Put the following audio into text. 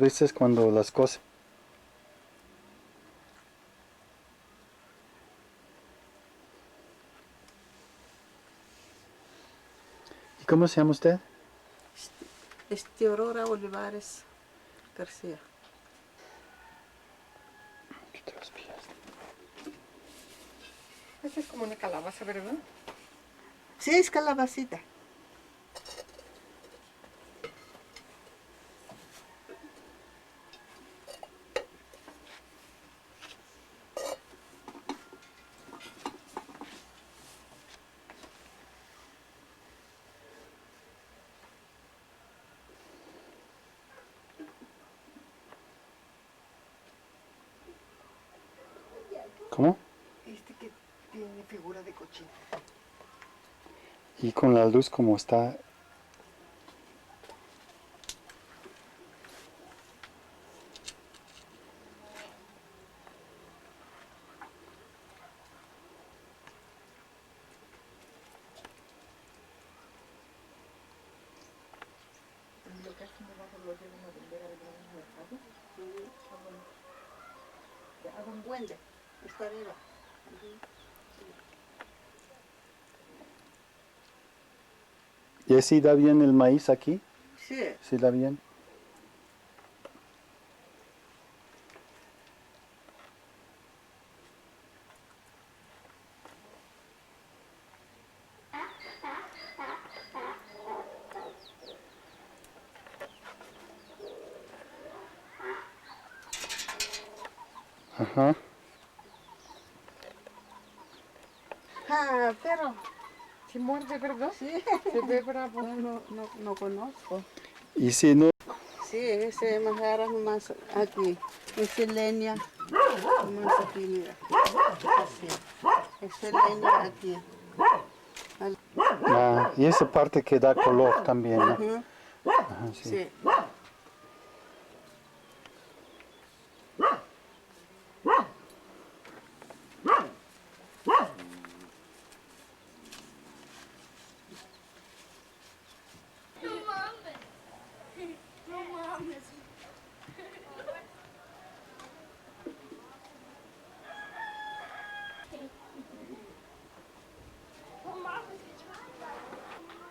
veces cuando las cosas... ¿Y cómo se llama usted? Aurora Olivares García. Esta es como una calabaza, ¿verdad? Sí, es calabacita. ¿Cómo? Este que tiene figura de cochino. Y con la luz como está... Lo que hacen debajo lo llevan a vender a algunos mercados. Sí, a Don Buende, está arriba. ¿Y así da bien el maíz aquí? Sí. ¿Sí da bien? Ajá. Ah, pero ¿Se muerde, verdad? sí, Se ve bravo. no conozco. Y si no... Sí, ese majara nomás aquí. Ese leña, nomás aquí, mira. Así. Ese leña aquí. Ah, y esa parte que da color también, ¿no? Ujú. Ajá, sí. Sí.